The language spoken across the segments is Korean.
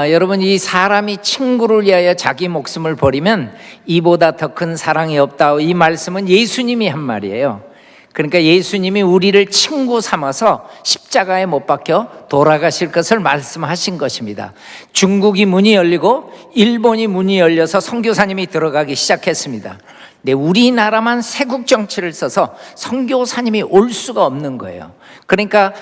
여러분, 이 사람이 친구를 위하여 자기 목숨을 버리면 이보다 더 큰 사랑이 없다. 이 말씀은 예수님이 한 말이에요. 그러니까 예수님이 우리를 친구 삼아서 십자가에 못 박혀 돌아가실 것을 말씀하신 것입니다. 중국이 문이 열리고 일본이 문이 열려서 선교사님이 들어가기 시작했습니다. 근데 우리나라만 세국 정치를 써서 선교사님이 올 수가 없는 거예요. 그러니까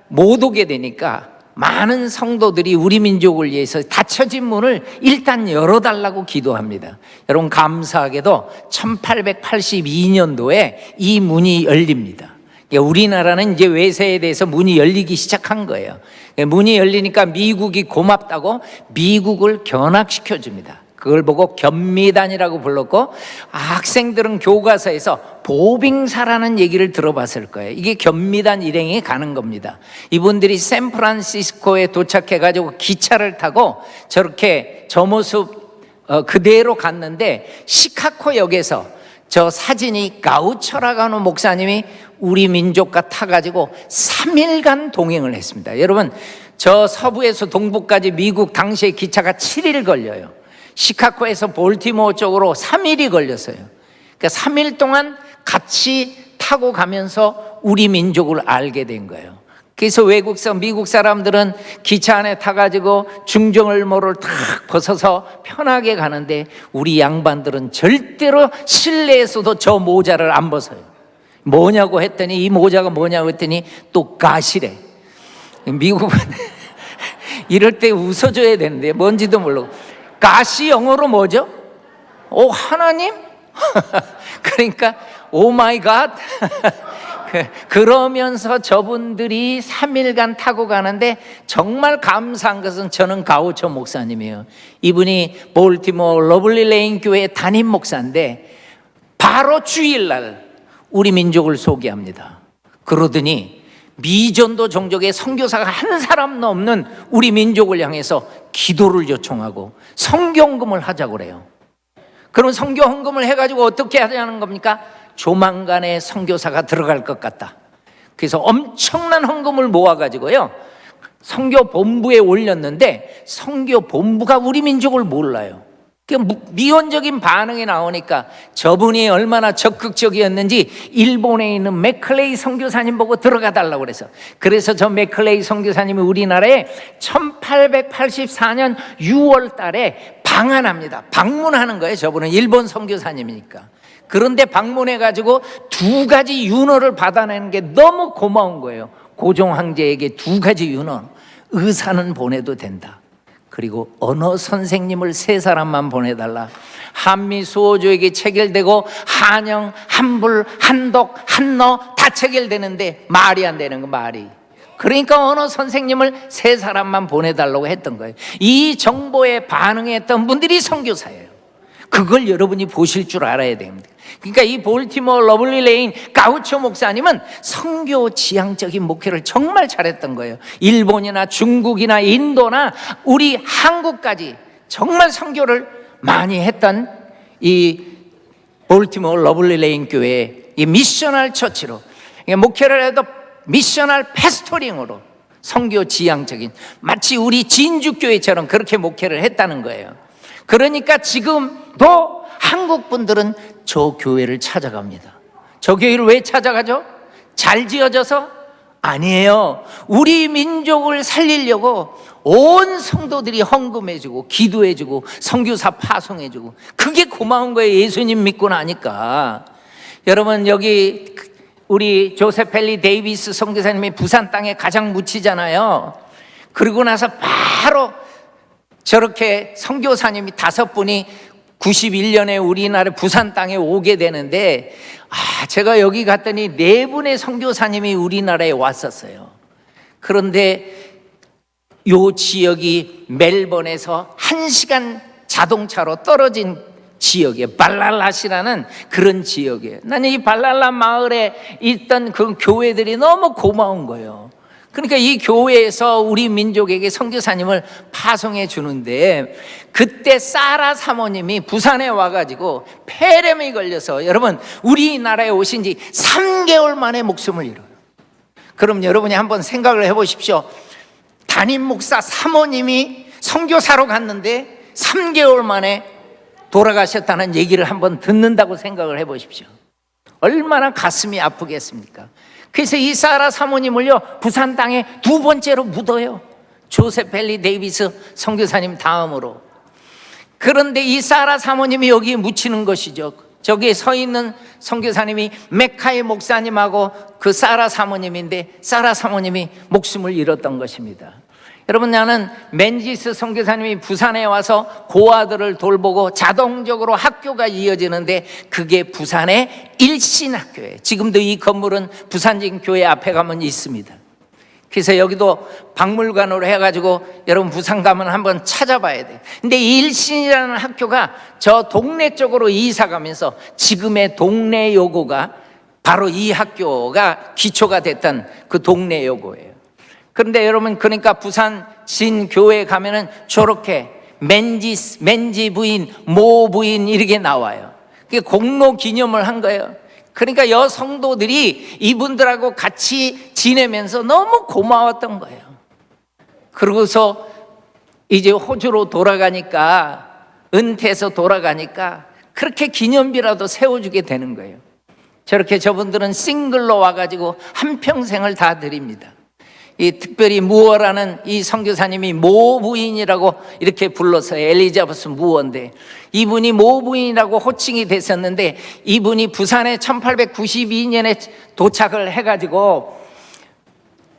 못 오게 되니까 많은 성도들이 우리 민족을 위해서 닫혀진 문을 일단 열어달라고 기도합니다. 여러분, 감사하게도 1882년도에 이 문이 열립니다. 우리나라는 이제 외세에 대해서 문이 열리기 시작한 거예요. 문이 열리니까 미국이 고맙다고 미국을 견학시켜 줍니다. 그걸 보고 견미단이라고 불렀고, 학생들은 교과서에서 보빙사라는 얘기를 들어봤을 거예요. 이게 견미단 일행이 가는 겁니다. 이분들이 샌프란시스코에 도착해가지고 기차를 타고 저렇게 저 모습 그대로 갔는데, 시카고역에서 저 사진이 가우처라고 하는 목사님이 우리 민족과 타가지고 3일간 동행을 했습니다. 여러분, 저 서부에서 동부까지 미국 당시에 기차가 7일 걸려요. 시카고에서 볼티모어 쪽으로 3일이 걸렸어요. 그러니까 3일 동안 같이 타고 가면서 우리 민족을 알게 된 거예요. 그래서 미국 사람들은 기차 안에 타가지고 중정을모를 탁 벗어서 편하게 가는데, 우리 양반들은 절대로 실내에서도 저 모자를 안 벗어요. 뭐냐고 했더니, 이 모자가 뭐냐고 했더니 또 가시래. 미국은 이럴 때 웃어줘야 되는데 뭔지도 모르고, 가시 영어로 뭐죠? 오 하나님? 그러니까 오 마이 갓. 그러면서 저분들이 3일간 타고 가는데, 정말 감사한 것은 저는 가우처 목사님이에요. 이분이 볼티모어 러블리 레인 교회 담임 목사인데 바로 주일날 우리 민족을 소개합니다. 그러더니 미전도 종족의 선교사가 한 사람도 없는 우리 민족을 향해서 기도를 요청하고 선교헌금을 하자고 그래요. 그럼 선교헌금을 해가지고 어떻게 하자는 겁니까? 조만간에 선교사가 들어갈 것 같다. 그래서 엄청난 헌금을 모아가지고요, 선교본부에 올렸는데 선교본부가 우리 민족을 몰라요. 미온적인 반응이 나오니까 저분이 얼마나 적극적이었는지 일본에 있는 맥클레이 선교사님 보고 들어가 달라고 그래서 저 맥클레이 선교사님이 우리나라에 1884년 6월 달에 방문하는 거예요. 저분은 일본 선교사님이니까. 그런데 방문해가지고 2가지 윤허를 받아내는 게 너무 고마운 거예요. 고종 황제에게 2가지 윤허. 의사는 보내도 된다. 그리고 언어 선생님을 3사람만 보내달라. 한미 수호조약이 체결되고 한영, 한불, 한독, 한너 다 체결되는데 말이 안 되는 거, 말이. 그러니까 언어 선생님을 3사람만 보내달라고 했던 거예요. 이 정보에 반응했던 분들이 선교사예요. 그걸 여러분이 보실 줄 알아야 됩니다. 그러니까 이 볼티모어 러블리 레인 가우처 목사님은 선교 지향적인 목회를 정말 잘했던 거예요. 일본이나 중국이나 인도나 우리 한국까지 정말 선교를 많이 했던 이 볼티모어 러블리 레인 교회의 이 미셔널 처치로, 목회를 해도 미셔널 패스토링으로 선교 지향적인, 마치 우리 진주교회처럼 그렇게 목회를 했다는 거예요. 그러니까 지금도 한국 분들은 저 교회를 찾아갑니다. 저 교회를 왜 찾아가죠? 잘 지어져서? 아니에요. 우리 민족을 살리려고 온 성도들이 헌금해주고 기도해주고 선교사 파송해주고, 그게 고마운 거예요. 예수님 믿고 나니까. 여러분, 여기 우리 조셉 헨리 데이비스 선교사님이 부산 땅에 가장 묻히잖아요. 그러고 나서 바로 저렇게 선교사님이 5분이 91년에 우리나라 부산 땅에 오게 되는데, 제가 여기 갔더니 4분의 선교사님이 우리나라에 왔었어요. 그런데 요 지역이 멜번에서 1시간 자동차로 떨어진 지역이에요. 발랄랏이라는 그런 지역이에요. 나는 이 발랄랏 마을에 있던 그 교회들이 너무 고마운 거예요. 그러니까 이 교회에서 우리 민족에게 선교사님을 파송해 주는데, 그때 사라 사모님이 부산에 와가지고 폐렴이 걸려서, 여러분, 우리나라에 오신 지 3개월 만에 목숨을 잃어요. 그럼 여러분이 한번 생각을 해보십시오. 담임 목사 사모님이 선교사로 갔는데 3개월 만에 돌아가셨다는 얘기를 한번 듣는다고 생각을 해보십시오. 얼마나 가슴이 아프겠습니까? 그래서 이 사라 사모님을요, 부산 땅에 2번째로 묻어요. 조셉 벨리 데이비스 선교사님 다음으로. 그런데 이 사라 사모님이 여기에 묻히는 것이죠. 저기에 서 있는 선교사님이 메카의 목사님하고 그 사라 사모님인데, 사라 사모님이 목숨을 잃었던 것입니다. 여러분, 나는 맨지스 선교사님이 부산에 와서 고아들을 돌보고 자동적으로 학교가 이어지는데, 그게 부산의 일신학교예요. 지금도 이 건물은 부산진 교회 앞에 가면 있습니다. 그래서 여기도 박물관으로 해가지고 여러분 부산 가면 한번 찾아봐야 돼요. 근데 일신이라는 학교가 저 동네 쪽으로 이사 가면서 지금의 동네 요고가 바로 이 학교가 기초가 됐던 그 동네 요고예요. 그런데 여러분, 그러니까 부산 진교회 가면은 저렇게 맨지 부인, 모 부인 이렇게 나와요. 그게 공로 기념을 한 거예요. 그러니까 여성도들이 이분들하고 같이 지내면서 너무 고마웠던 거예요. 그러고서 이제 호주로 돌아가니까, 은퇴해서 돌아가니까 그렇게 기념비라도 세워주게 되는 거예요. 저렇게 저분들은 싱글로 와가지고 한평생을 다 드립니다. 이 특별히 무어라는 이 선교사님이 모 부인이라고 이렇게 불렀어요. 엘리자베스 무어인데, 이분이 모 부인이라고 호칭이 됐었는데, 이분이 부산에 1892년에 도착을 해가지고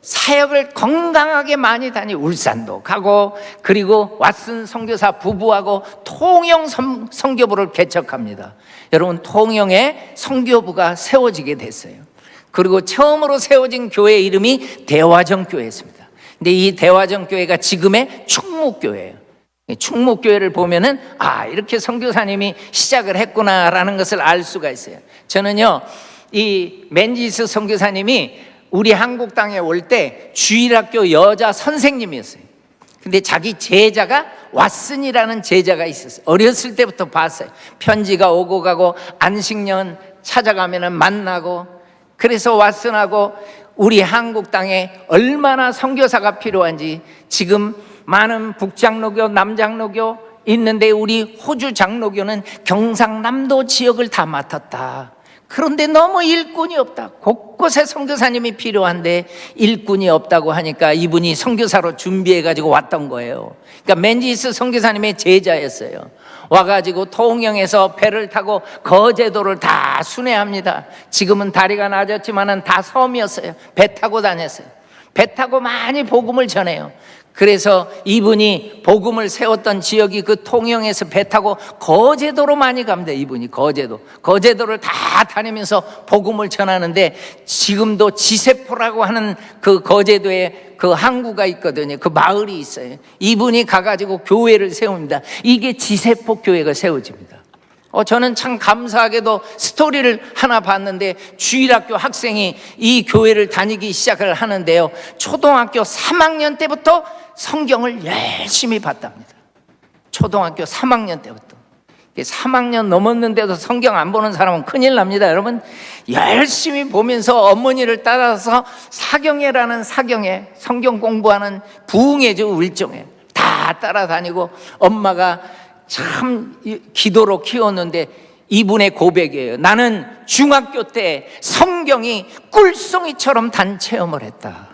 사역을 건강하게 많이 울산도 가고, 그리고 왓슨 선교사 부부하고 통영 선교부를 개척합니다. 여러분, 통영에 선교부가 세워지게 됐어요. 그리고 처음으로 세워진 교회 이름이 대화정교회였습니다. 근데 이 대화정교회가 지금의 충무교회예요. 충무교회를 보면은 이렇게 선교사님이 시작을 했구나라는 것을 알 수가 있어요. 저는요, 이 맨지스 선교사님이 우리 한국 땅에 올 때 주일학교 여자 선생님이었어요. 근데 자기 제자가 왓슨이라는 제자가 있었어요. 어렸을 때부터 봤어요. 편지가 오고 가고, 안식년 찾아가면은 만나고. 그래서 왓슨하고 우리 한국 땅에 얼마나 선교사가 필요한지, 지금 많은 북장로교, 남장로교 있는데 우리 호주 장로교는 경상남도 지역을 다 맡았다. 그런데 너무 일꾼이 없다. 곳곳에 선교사님이 필요한데 일꾼이 없다고 하니까 이분이 선교사로 준비해가지고 왔던 거예요. 그러니까 맨지스 선교사님의 제자였어요. 와가지고 통영에서 배를 타고 거제도를 다 순회합니다. 지금은 다리가 낮았지만은 다 섬이었어요. 배 타고 다녔어요. 배 타고 많이 복음을 전해요. 그래서 이분이 복음을 세웠던 지역이 그 통영에서 배 타고 거제도로 많이 갑니다. 이분이 거제도를 다 다니면서 복음을 전하는데, 지금도 지세포라고 하는 그 거제도에 그 항구가 있거든요. 그 마을이 있어요. 이분이 가가지고 교회를 세웁니다. 이게 지세포 교회가 세워집니다. 저는 참 감사하게도 스토리를 하나 봤는데, 주일학교 학생이 이 교회를 다니기 시작을 하는데요, 초등학교 3학년 때부터 성경을 열심히 봤답니다. 초등학교 3학년 때부터. 3학년 넘었는데도 성경 안 보는 사람은 큰일 납니다. 여러분, 열심히 보면서 어머니를 따라서 사경회라는 사경회, 성경 공부하는 부흥회죠, 울정회 다 따라다니고, 엄마가 참 기도로 키웠는데, 이분의 고백이에요. 나는 중학교 때 성경이 꿀송이처럼 단 체험을 했다.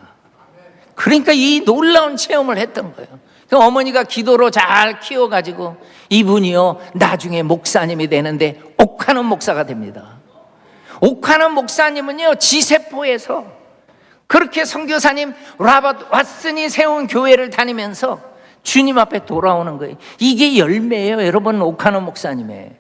그러니까 이 놀라운 체험을 했던 거예요. 어머니가 기도로 잘 키워가지고 이분이요, 나중에 목사님이 되는데 옥하는 목사가 됩니다. 옥하는 목사님은요, 지세포에서 그렇게 선교사님 로버트 왓슨이 세운 교회를 다니면서 주님 앞에 돌아오는 거예요. 이게 열매예요, 여러분. 옥하는 목사님의.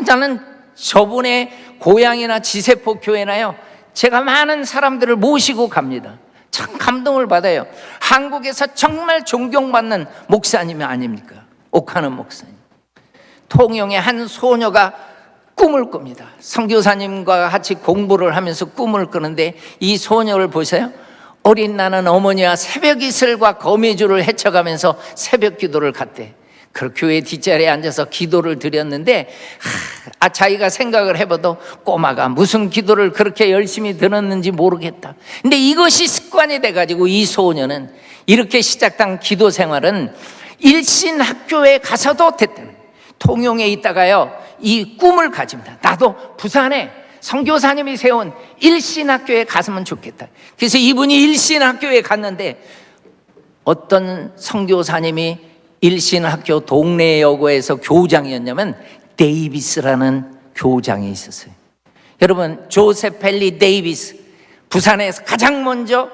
저는 저분의 고향이나 지세포 교회나요, 제가 많은 사람들을 모시고 갑니다. 참 감동을 받아요. 한국에서 정말 존경받는 목사님이 아닙니까? 옥하는 목사님. 통영의 한 소녀가 꿈을 꿉니다. 선교사님과 같이 공부를 하면서 꿈을 꾸는데, 이 소녀를 보세요. 어린 나는 어머니와 새벽 이슬과 거미줄을 헤쳐가면서 새벽 기도를 갔대. 그 교회 뒷자리에 앉아서 기도를 드렸는데 자기가 생각을 해봐도 꼬마가 무슨 기도를 그렇게 열심히 들었는지 모르겠다. 근데 이것이 습관이 돼가지고 이 소녀는 이렇게 시작한 기도 생활은 일신학교에 가서도 됐다는 거예요. 통영에 있다가요 이 꿈을 가집니다. 나도 부산에 선교사님이 세운 일신학교에 갔으면 좋겠다. 그래서 이분이 일신학교에 갔는데 어떤 선교사님이 일신학교 동네 여고에서 교장이었냐면 데이비스라는 교장이 있었어요. 여러분, 조셉 펠리 데이비스, 부산에서 가장 먼저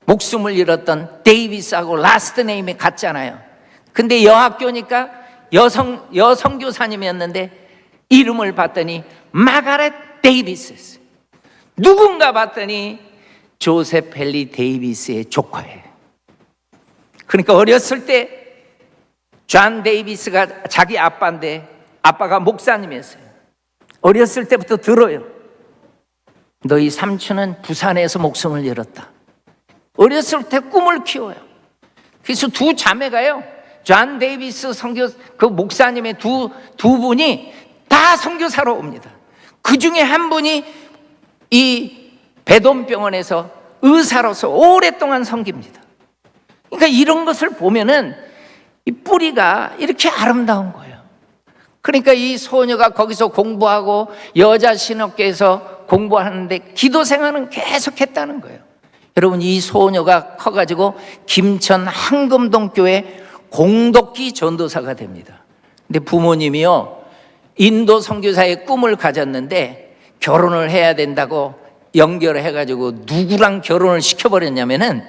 목숨을 잃었던 데이비스하고 라스트 네임이 같잖아요. 근데 여학교니까 여성교사님이었는데 이름을 봤더니 마가렛 데이비스, 누군가 봤더니 조셉 펠리 데이비스의 조카예요. 그러니까 어렸을 때 존 데이비스가 자기 아빠인데 아빠가 목사님이었어요. 어렸을 때부터 들어요. 너희 삼촌은 부산에서 목숨을 잃었다. 어렸을 때 꿈을 키워요. 그래서 두 자매가요, 존 데이비스 그 목사님의 두 분이 다 선교사로 옵니다. 그 중에 한 분이 이 배돈병원에서 의사로서 오랫동안 섬깁니다. 그러니까 이런 것을 보면은 이 뿌리가 이렇게 아름다운 거예요. 그러니까 이 소녀가 거기서 공부하고 여자 신학교에서 공부하는데 기도 생활은 계속했다는 거예요. 여러분, 이 소녀가 커가지고 김천 한금동 교회 공덕기 전도사가 됩니다. 근데 부모님이요 인도 선교사의 꿈을 가졌는데 결혼을 해야 된다고 연결을 해가지고 누구랑 결혼을 시켜버렸냐면은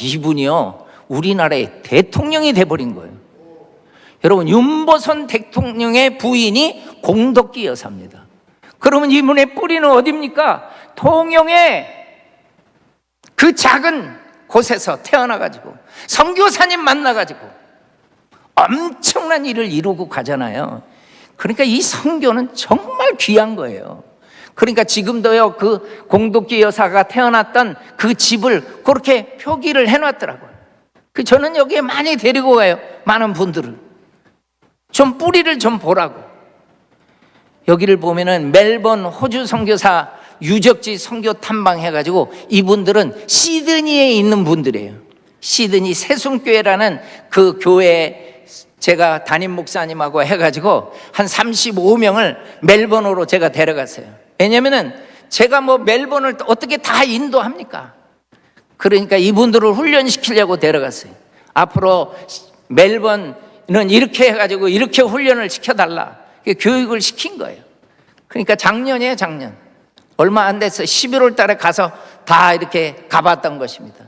이분이요 우리나라의 대통령이 돼버린 거예요. 여러분, 윤보선 대통령의 부인이 공덕기 여사입니다. 그러면 이분의 뿌리는 어디입니까? 통영의 그 작은 곳에서 태어나가지고 선교사님 만나가지고 엄청난 일을 이루고 가잖아요. 그러니까 이 선교는 정말 귀한 거예요. 그러니까 지금도요 그 공덕기 여사가 태어났던 그 집을 그렇게 표기를 해놨더라고요. 저는 여기에 많이 데리고 가요. 많은 분들을 좀 뿌리를 좀 보라고. 여기를 보면은 멜번 호주 선교사 유적지 선교 탐방해가지고 이분들은 시드니에 있는 분들이에요. 시드니 세순교회라는 그 교회에 제가 담임 목사님하고 해가지고 한 35명을 멜번으로 제가 데려갔어요. 왜냐면은 제가 뭐 멜번을 어떻게 다 인도합니까? 그러니까 이분들을 훈련시키려고 데려갔어요. 앞으로 멜번은 이렇게 해가지고 이렇게 훈련을 시켜달라. 교육을 시킨 거예요. 그러니까 작년이에요, 작년. 얼마 안 됐어요. 11월 달에 가서 다 이렇게 가봤던 것입니다.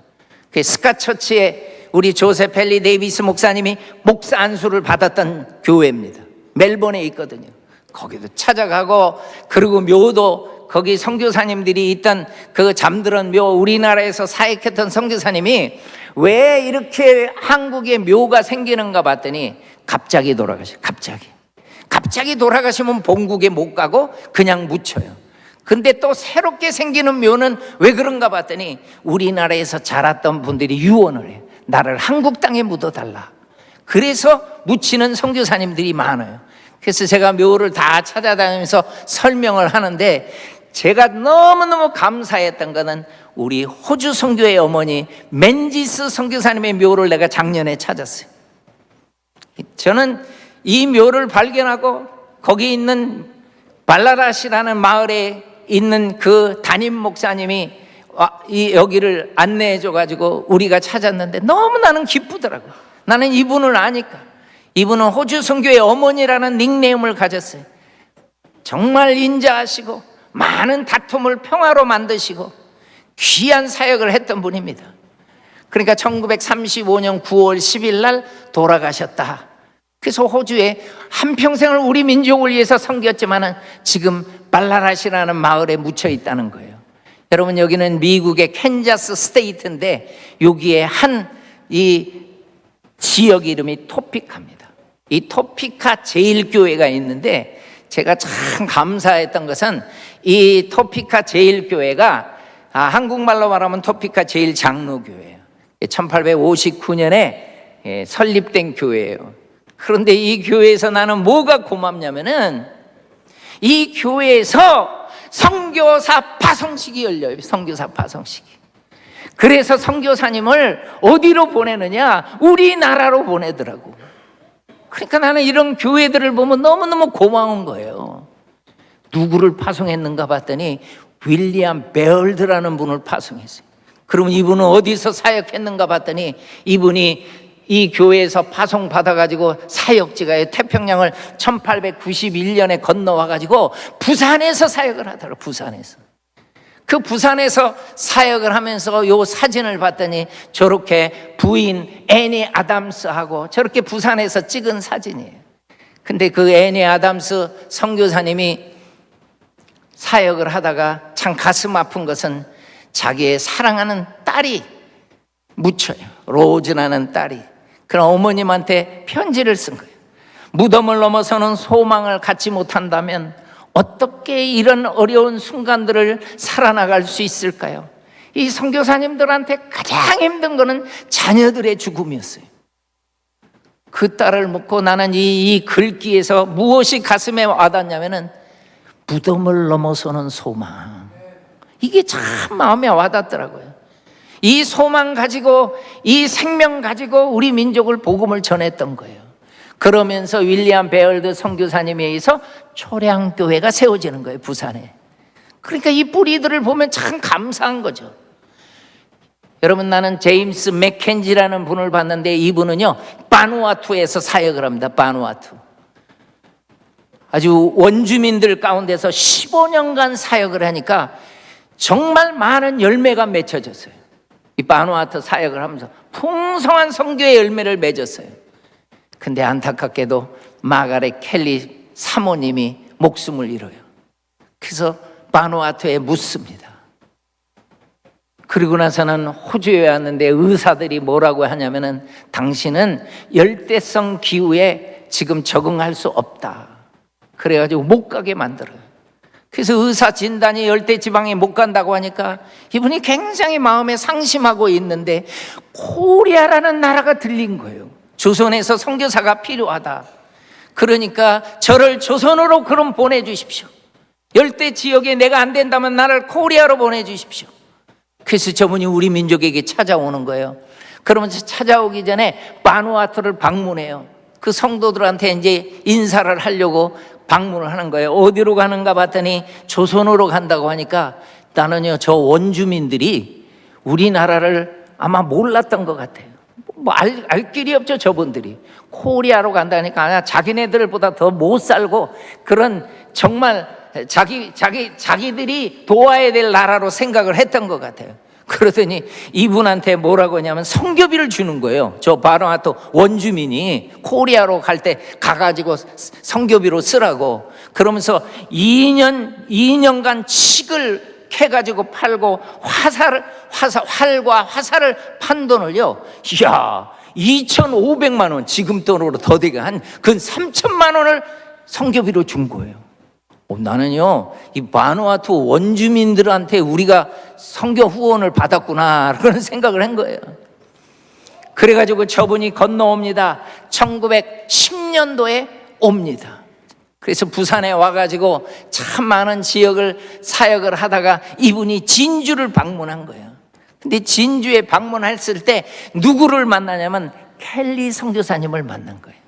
스카처치에 우리 조셉 펠리 데이비스 목사님이 목사 안수를 받았던 교회입니다. 멜번에 있거든요. 거기도 찾아가고, 그리고 묘도 거기 선교사님들이 있던 그 잠들은 묘, 우리나라에서 사역했던 선교사님이 왜 이렇게 한국에 묘가 생기는가 봤더니 갑자기 돌아가셔요. 갑자기 돌아가시면 본국에 못 가고 그냥 묻혀요. 근데 또 새롭게 생기는 묘는 왜 그런가 봤더니 우리나라에서 자랐던 분들이 유언을 해요. 나를 한국 땅에 묻어달라. 그래서 묻히는 선교사님들이 많아요. 그래서 제가 묘를 다 찾아다니면서 설명을 하는데, 제가 너무너무 감사했던 거는 우리 호주 선교의 어머니 맨지스 선교사님의 묘를 내가 작년에 찾았어요. 저는 이 묘를 발견하고 거기 있는 발라라시라는 마을에 있는 그 담임 목사님이 여기를 안내해 줘가지고 우리가 찾았는데 너무 나는 기쁘더라고요. 나는 이분을 아니까. 이분은 호주 선교의 어머니라는 닉네임을 가졌어요. 정말 인자하시고 많은 다툼을 평화로 만드시고 귀한 사역을 했던 분입니다. 그러니까 1935년 9월 10일 날 돌아가셨다. 그래서 호주에 한평생을 우리 민족을 위해서 섬겼지만은 지금 발라라시라는 마을에 묻혀 있다는 거예요. 여러분, 여기는 미국의 캔자스 스테이트인데 여기에 한 이 지역 이름이 토피카입니다. 이 토피카 제일교회가 있는데 제가 참 감사했던 것은 이 토피카 제일교회가 한국말로 말하면 토피카 제일장로교회예요. 1859년에 설립된 교회예요. 그런데 이 교회에서 나는 뭐가 고맙냐면은 이 교회에서 선교사 파송식이 열려요. 선교사 파송식이. 그래서 선교사님을 어디로 보내느냐? 우리나라로 보내더라고. 그러니까 나는 이런 교회들을 보면 너무너무 고마운 거예요. 누구를 파송했는가 봤더니 윌리엄 베얼드라는 분을 파송했어요. 그러면 이분은 어디서 사역했는가 봤더니 이분이 이 교회에서 파송 받아가지고 사역지가요. 태평양을 1891년에 건너와가지고 부산에서 사역을 하더라고요. 부산에서. 그 부산에서 사역을 하면서 요 사진을 봤더니 저렇게 부인 애니 아담스하고 저렇게 부산에서 찍은 사진이에요. 근데 그 애니 아담스 선교사님이 사역을 하다가 참 가슴 아픈 것은 자기의 사랑하는 딸이 묻혀요. 로즈라는 딸이. 그런 어머님한테 편지를 쓴 거예요. 무덤을 넘어서는 소망을 갖지 못한다면 어떻게 이런 어려운 순간들을 살아나갈 수 있을까요? 이 선교사님들한테 가장 힘든 거는 자녀들의 죽음이었어요. 그 딸을 묻고 나는 이 글귀에서 무엇이 가슴에 와닿냐면은 무덤을 넘어서는 소망. 이게 참 마음에 와닿더라고요. 이 소망 가지고 이 생명 가지고 우리 민족을 복음을 전했던 거예요. 그러면서 윌리엄 베얼드 선교사님에 의해서 초량교회가 세워지는 거예요. 부산에. 그러니까 이 뿌리들을 보면 참 감사한 거죠. 여러분, 나는 제임스 맥켄지라는 분을 봤는데 이분은요 바누아투에서 사역을 합니다. 바누아투. 아주 원주민들 가운데서 15년간 사역을 하니까 정말 많은 열매가 맺혀졌어요. 이 바누아투 사역을 하면서 풍성한 선교의 열매를 맺었어요. 근데 안타깝게도 마가렛 켈리 사모님이 목숨을 잃어요. 그래서 바누아투에 묻습니다. 그리고 나서는 호주에 왔는데 의사들이 뭐라고 하냐면은 당신은 열대성 기후에 지금 적응할 수 없다. 그래가지고 못 가게 만들어요. 그래서 의사 진단이 열대지방에 못 간다고 하니까 이분이 굉장히 마음에 상심하고 있는데 코리아라는 나라가 들린 거예요. 조선에서 선교사가 필요하다. 그러니까 저를 조선으로 그럼 보내주십시오. 열대 지역에 내가 안 된다면 나를 코리아로 보내주십시오. 그래서 저분이 우리 민족에게 찾아오는 거예요. 그러면서 찾아오기 전에 바누아투를 방문해요. 그 성도들한테 이제 인사를 하려고 방문을 하는 거예요. 어디로 가는가 봤더니 조선으로 간다고 하니까 나는요 저 원주민들이 우리나라를 아마 몰랐던 것 같아요. 알 길이 없죠. 저분들이 코리아로 간다니까 자기네들보다 더 못 살고 그런 정말 자기들이 도와야 될 나라로 생각을 했던 것 같아요. 그러더니 이분한테 뭐라고 하냐면 선교비를 주는 거예요. 저 바누아투 원주민이 코리아로 갈 때 가가지고 선교비로 쓰라고. 그러면서 2년간 칡을 캐가지고 팔고 활과 화살을 판 돈을요, 이야 2,500만 원, 지금 돈으로 더 되게 한 근 3,000만 원을 선교비로 준 거예요. 나는요 이 바누아투 원주민들한테 우리가 선교 후원을 받았구나 그런 생각을 한 거예요. 그래가지고 저분이 건너옵니다. 1910년도에 옵니다. 그래서 부산에 와가지고 참 많은 지역을 사역을 하다가 이분이 진주를 방문한 거예요. 근데 진주에 방문했을 때 누구를 만나냐면 켈리 선교사님을 만난 거예요.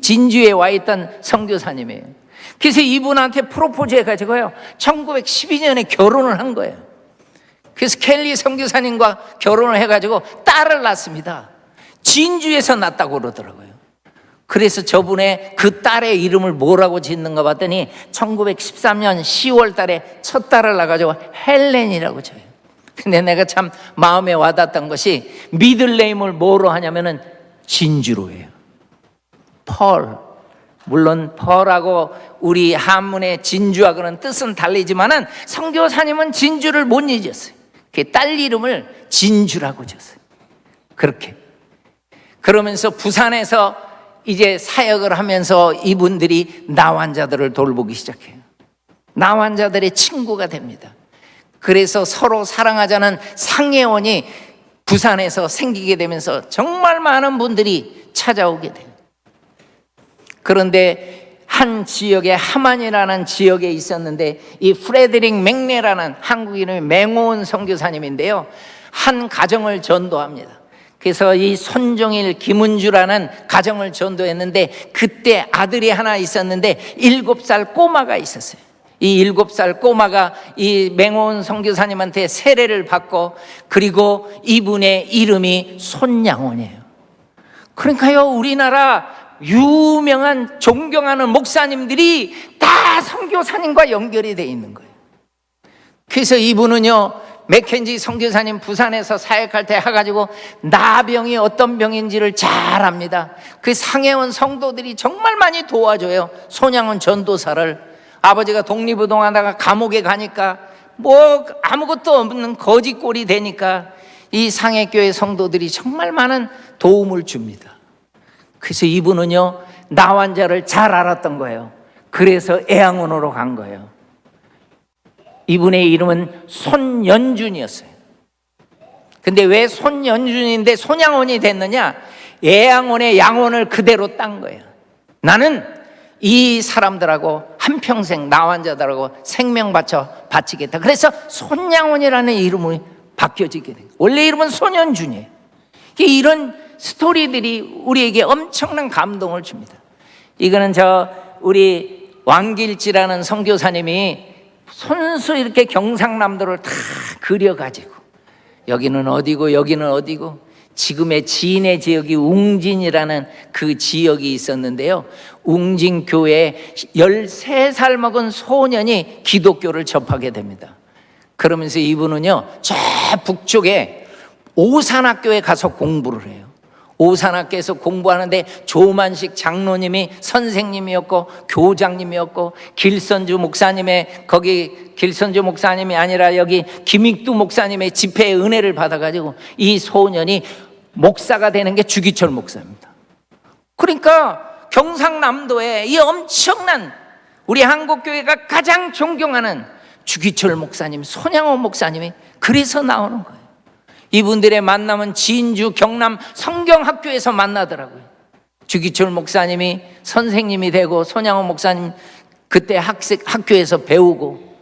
진주에 와 있던 선교사님이에요. 그래서 이분한테 프로포즈 해가지고요 1912년에 결혼을 한 거예요. 그래서 켈리 선교사님과 결혼을 해가지고 딸을 낳습니다. 진주에서 낳았다고 그러더라고요. 그래서 저분의 그 딸의 이름을 뭐라고 짓는가 봤더니 1913년 10월 달에 첫 딸을 낳아가지고 헬렌이라고 줘요. 근데 내가 참 마음에 와닿았던 것이 미들네임을 뭐로 하냐면은 진주로 해요. 펄. 물론 펄하고 우리 한문의 진주하고는 뜻은 다르지만은 선교사님은 진주를 못 잊었어요. 그 딸 이름을 진주라고 줬어요. 그렇게. 그러면서 부산에서 이제 사역을 하면서 이분들이 나환자들을 돌보기 시작해요. 나환자들의 친구가 됩니다. 그래서 서로 사랑하자는 상회원이 부산에서 생기게 되면서 정말 많은 분들이 찾아오게 돼요. 그런데 한 지역에, 하만이라는 지역에 있었는데, 이 프레드릭 맥네라는 한국 이름이 맹호은 선교사님인데요, 한 가정을 전도합니다. 그래서 이 손종일, 김은주라는 가정을 전도했는데, 그때 아들이 하나 있었는데 7살 꼬마가 있었어요. 이 7살 꼬마가 이 맹호은 선교사님한테 세례를 받고, 그리고 이분의 이름이 손양원이에요. 그러니까요, 우리나라 유명한 존경하는 목사님들이 다 선교사님과 연결이 돼 있는 거예요. 그래서 이분은요, 맥켄지 선교사님 부산에서 사역할 때 해가지고 나병이 어떤 병인지를 잘 압니다. 그 상해원 성도들이 정말 많이 도와줘요. 손양원 전도사를. 아버지가 독립운동하다가 감옥에 가니까 뭐 아무것도 없는 거지꼴이 되니까 이 상해교회 성도들이 정말 많은 도움을 줍니다. 그래서 이분은요, 나환자를 잘 알았던 거예요. 그래서 애양원으로 간 거예요. 이분의 이름은 손연준이었어요. 근데 왜 손연준인데 손양원이 됐느냐? 애양원의 양원을 그대로 딴 거예요. 나는 이 사람들하고 한평생 나환자들하고 생명 바치겠다. 그래서 손양원이라는 이름이 바뀌어지게 돼요. 원래 이름은 손연준이에요. 이런 스토리들이 우리에게 엄청난 감동을 줍니다. 이거는 우리 왕길지라는 선교사님이 손수 이렇게 경상남도를 다 그려가지고, 여기는 어디고 여기는 어디고, 지금의 진해 지역이 웅진이라는 그 지역이 있었는데요, 웅진교회에 13살 먹은 소년이 기독교를 접하게 됩니다. 그러면서 이분은요, 저 북쪽에 오산학교에 가서 공부를 해요. 오산학교에서 공부하는데 조만식 장로님이 선생님이었고 교장님이었고, 길선주 목사님의, 거기 길선주 목사님이 아니라 여기 김익두 목사님의 집회의 은혜를 받아가지고 이 소년이 목사가 되는 게 주기철 목사입니다. 그러니까 경상남도에 이 엄청난, 우리 한국교회가 가장 존경하는 주기철 목사님, 손양원 목사님이 그래서 나오는 거예요. 이분들의 만남은 진주, 경남 성경학교에서 만나더라고요. 주기철 목사님이 선생님이 되고, 손양원 목사님 그때 학교에서 배우고,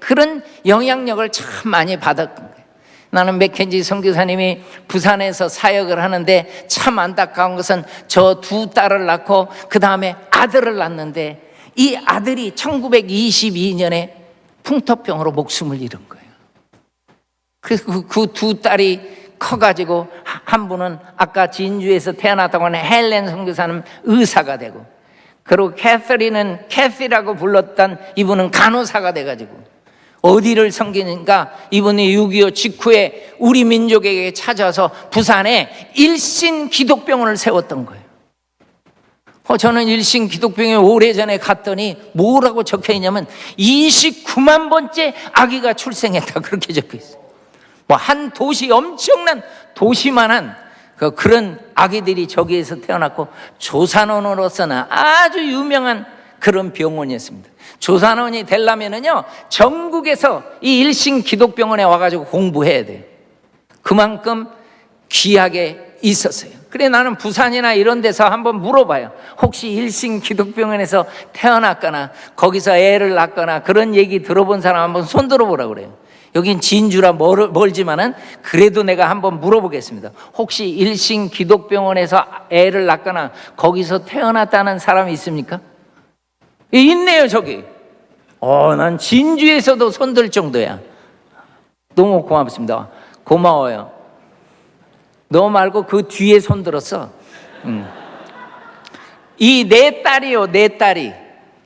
그런 영향력을 참 많이 받았던 거예요. 나는 맥켄지 선교사님이 부산에서 사역을 하는데 참 안타까운 것은 저 2딸을 낳고 그 다음에 아들을 낳는데, 이 아들이 1922년에 풍토병으로 목숨을 잃은 거예요. 그래서 그 2딸이 커가지고, 한 분은 아까 진주에서 태어났다고 하는 헬렌 선교사는 의사가 되고, 그리고 캐시라고 불렀던 이분은 간호사가 돼가지고 어디를 섬기는가, 이분이 6.25 직후에 우리 민족에게 찾아서 부산에 일신 기독병원을 세웠던 거예요. 저는 일신 기독병원에 오래전에 갔더니 뭐라고 적혀 있냐면 29만 번째 아기가 출생했다, 그렇게 적혀 있어요. 뭐 한 도시, 엄청난 도시만한 그런 아기들이 저기에서 태어났고, 조산원으로서는 아주 유명한 그런 병원이었습니다. 조산원이 되려면은요, 전국에서 이 일신 기독병원에 와가지고 공부해야 돼요. 그만큼 귀하게 있었어요. 그래, 나는 부산이나 이런 데서 한번 물어봐요. 혹시 일신 기독병원에서 태어났거나 거기서 애를 낳거나 그런 얘기 들어본 사람 한번 손 들어보라고 그래요. 여긴 진주라 멀지만은 그래도 내가 한번 물어보겠습니다. 혹시 일신 기독병원에서 애를 낳거나 거기서 태어났다는 사람이 있습니까? 있네요, 저기. 난 진주에서도 손들 정도야. 너무 고맙습니다. 고마워요. 너 말고 그 뒤에 손 들었어. 이 네 딸이요, 네 딸이.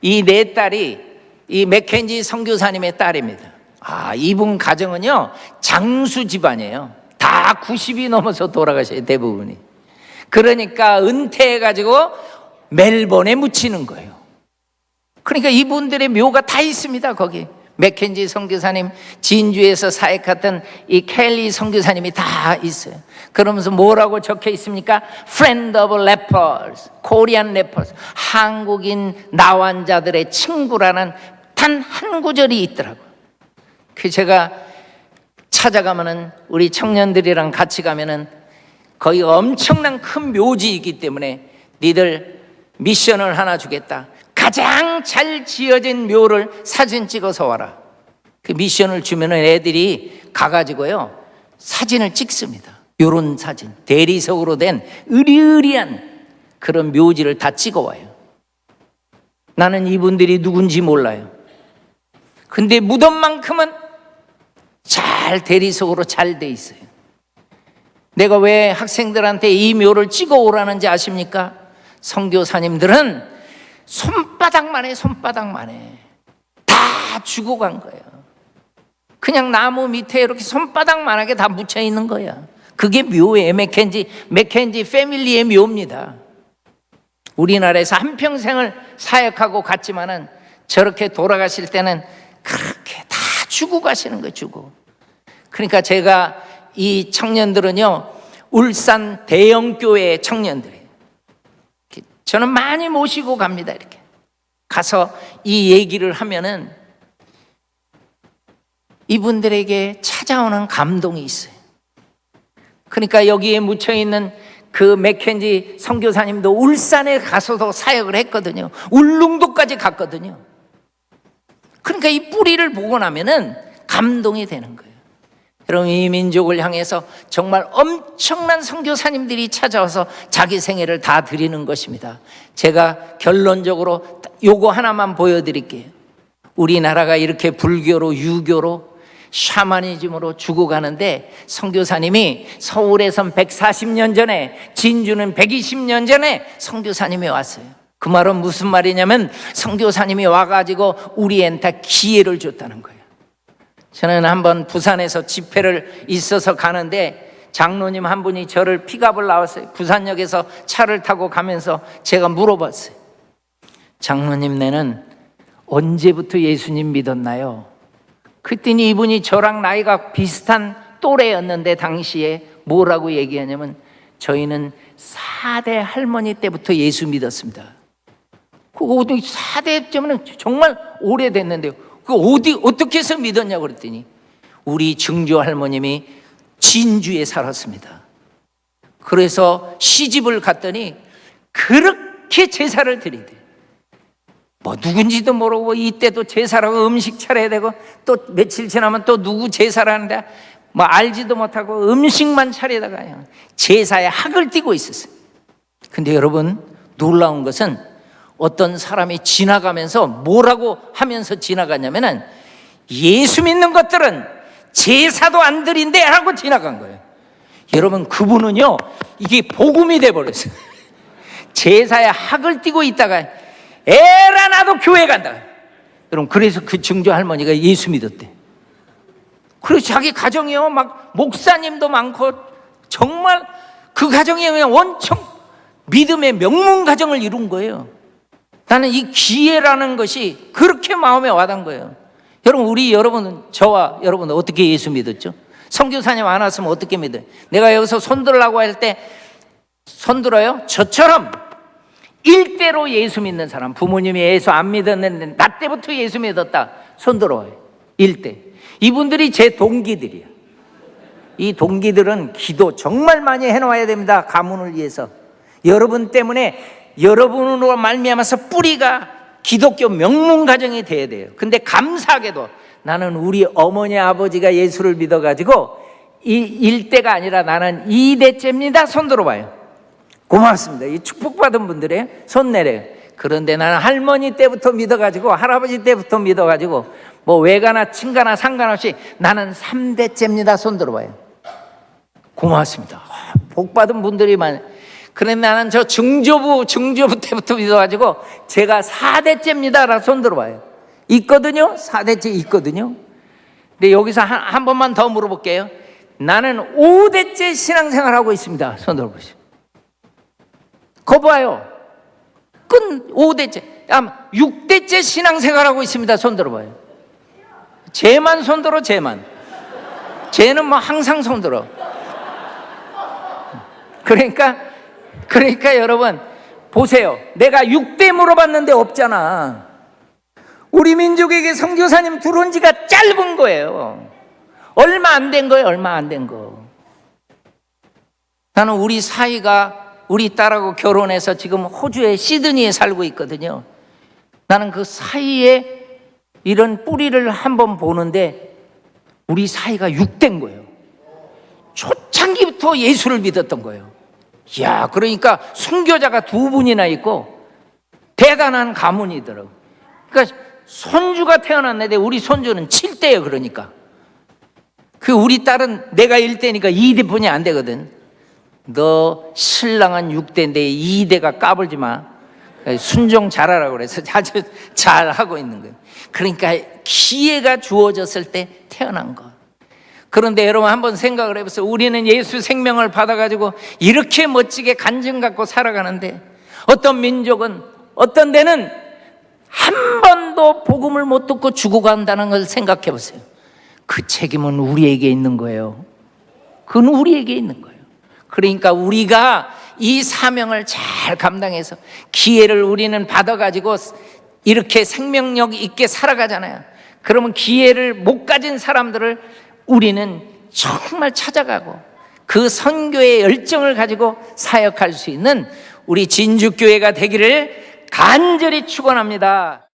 이 네 딸이 이 맥켄지 선교사님의 딸입니다. 이분 가정은요, 장수 집안이에요. 다 90이 넘어서 돌아가셔요, 대부분이. 그러니까 은퇴해가지고 멜번에 묻히는 거예요. 그러니까 이분들의 묘가 다 있습니다, 거기. 맥켄지 선교사님, 진주에서 사역했던 이 켈리 선교사님이 다 있어요. 그러면서 뭐라고 적혀 있습니까? Friend of lepers, Korean lepers, 한국인 나환자들의 친구라는 단 한 구절이 있더라고요. 그 제가 찾아가면은, 우리 청년들이랑 같이 가면은 거기 엄청난 큰 묘지이기 때문에 니들 미션을 하나 주겠다. 가장 잘 지어진 묘를 사진 찍어서 와라. 그 미션을 주면은 애들이 가가지고요 사진을 찍습니다. 요런 사진, 대리석으로 된 으리으리한 그런 묘지를 다 찍어와요. 나는 이분들이 누군지 몰라요. 근데 무덤만큼은 잘 대리석으로 잘 돼 있어요. 내가 왜 학생들한테 이 묘를 찍어 오라는지 아십니까? 선교사님들은 손바닥만 해, 손바닥만 해. 다 주고 간 거예요. 그냥 나무 밑에 이렇게 손바닥만하게 다 묻혀 있는 거야. 그게 묘예요. 맥켄지 패밀리의 묘입니다. 우리나라에서 한평생을 사역하고 갔지만은 저렇게 돌아가실 때는 그렇게 다 주고 가시는 거예요. 주고. 그러니까 제가 이 청년들은요 울산 대형교회 청년들이에요. 저는 많이 모시고 갑니다. 이렇게 가서 이 얘기를 하면은 이분들에게 찾아오는 감동이 있어요. 그러니까 여기에 묻혀있는 그 맥켄지 선교사님도 울산에 가서도 사역을 했거든요. 울릉도까지 갔거든요. 그러니까 이 뿌리를 보고 나면은 감동이 되는 거예요. 여러분, 이 민족을 향해서 정말 엄청난 선교사님들이 찾아와서 자기 생애를 다 드리는 것입니다. 제가 결론적으로 요거 하나만 보여드릴게요. 우리나라가 이렇게 불교로 유교로 샤머니즘으로 죽어가는데 선교사님이 서울에선 140년 전에, 진주는 120년 전에 선교사님이 왔어요. 그 말은 무슨 말이냐면 선교사님이 와가지고 우리한테 기회를 줬다는 거예요. 저는 한번 부산에서 집회를 있어서 가는데 장로님 한 분이 저를 픽업을 나왔어요. 부산역에서 차를 타고 가면서 제가 물어봤어요. 장로님, 내는 언제부터 예수님 믿었나요? 그랬더니 이분이 저랑 나이가 비슷한 또래였는데 당시에 뭐라고 얘기하냐면 저희는 4대 할머니 때부터 예수 믿었습니다. 그거 어디 4대 때면 정말 오래됐는데요. 그 어떻게 해서 믿었냐고 그랬더니 우리 증조 할머님이 진주에 살았습니다. 그래서 시집을 갔더니 그렇게 제사를 드리대. 뭐 누군지도 모르고 이때도 제사라고 음식 차려야 되고 또 며칠 지나면 또 누구 제사를 하는데 뭐 알지도 못하고 음식만 차리다가 제사에 학을 띠고 있었어요. 근데 여러분, 놀라운 것은 어떤 사람이 지나가면서 뭐라고 하면서 지나가냐면은 예수 믿는 것들은 제사도 안 드린대 하고 지나간 거예요. 여러분, 그분은요 이게 복음이 돼버렸어요. 제사에 학을 띠고 있다가 에라 나도 교회 간다. 여러분, 그래서 그 증조 할머니가 예수 믿었대. 그래서 자기 가정이요 막 목사님도 많고 정말 그 가정이 그냥 원청 믿음의 명문 가정을 이룬 거예요. 나는 이 기회라는 것이 그렇게 마음에 와닿은 거예요. 여러분, 여러분은 저와 여러분은 어떻게 예수 믿었죠? 선교사님 안 왔으면 어떻게 믿어요? 내가 여기서 손들라고 할 때 손들어요? 저처럼 일대로 예수 믿는 사람, 부모님이 예수 안 믿었는데 나 때부터 예수 믿었다, 손들어요. 일대. 이분들이 제 동기들이야. 이 동기들은 기도 정말 많이 해놓아야 됩니다. 가문을 위해서. 여러분 때문에, 여러분으로 말미암아서 뿌리가 기독교 명문 가정이 돼야 돼요. 근데 감사하게도 나는 우리 어머니 아버지가 예수를 믿어가지고 이 일대가 아니라 나는 2대째입니다. 손 들어봐요. 고맙습니다. 이 축복받은 분들의 손 내려요. 그런데 나는 할머니 때부터 믿어가지고 할아버지 때부터 믿어가지고 뭐 외가나 친가나 상관없이 나는 3대째입니다. 손 들어봐요. 고맙습니다. 복받은 분들이 많아요. 그런데 나는 저 증조부 때부터 믿어가지고 제가 4대째입니다. 라고 손 들어봐요. 있거든요. 4대째 있거든요. 근데 여기서 한 번만 더 물어볼게요. 나는 5대째 신앙생활하고 있습니다. 손 들어보시죠. 거 봐요. 끈 5대째, 6대째 신앙생활하고 있습니다. 손 들어봐요. 쟤만 손 들어, 쟤만. 쟤는 뭐 항상 손 들어. 그러니까 여러분 보세요. 내가 6대 물어봤는데 없잖아. 우리 민족에게 선교사님 들어온 지가 짧은 거예요. 얼마 안 된 거예요. 얼마 안 된 거. 나는 우리 사이가 우리 딸하고 결혼해서 지금 호주의 시드니에 살고 있거든요. 나는 그 사이에 이런 뿌리를 한번 보는데 우리 사이가 육된 거예요. 초창기부터 예수를 믿었던 거예요. 이야, 그러니까 순교자가 2분이나 있고 대단한 가문이더라고요. 그러니까 손주가 태어났는데 우리 손주는 7대예요. 그러니까 그 우리 딸은 내가 1대니까 2대뿐이 안 되거든. 너 신랑은 6대인데 2대가 까불지 마. 순종 잘하라고 그래서 아주 잘하고 있는 거예요. 그러니까 기회가 주어졌을 때 태어난 거. 그런데 여러분 한번 생각을 해보세요. 우리는 예수 생명을 받아가지고 이렇게 멋지게 간증 갖고 살아가는데 어떤 민족은, 어떤 데는 한 번도 복음을 못 듣고 죽어 간다는 걸 생각해 보세요. 그 책임은 우리에게 있는 거예요. 그건 우리에게 있는 거예요. 그러니까 우리가 이 사명을 잘 감당해서 기회를 우리는 받아가지고 이렇게 생명력 있게 살아가잖아요. 그러면 기회를 못 가진 사람들을 우리는 정말 찾아가고 그 선교의 열정을 가지고 사역할 수 있는 우리 진주교회가 되기를 간절히 축원합니다.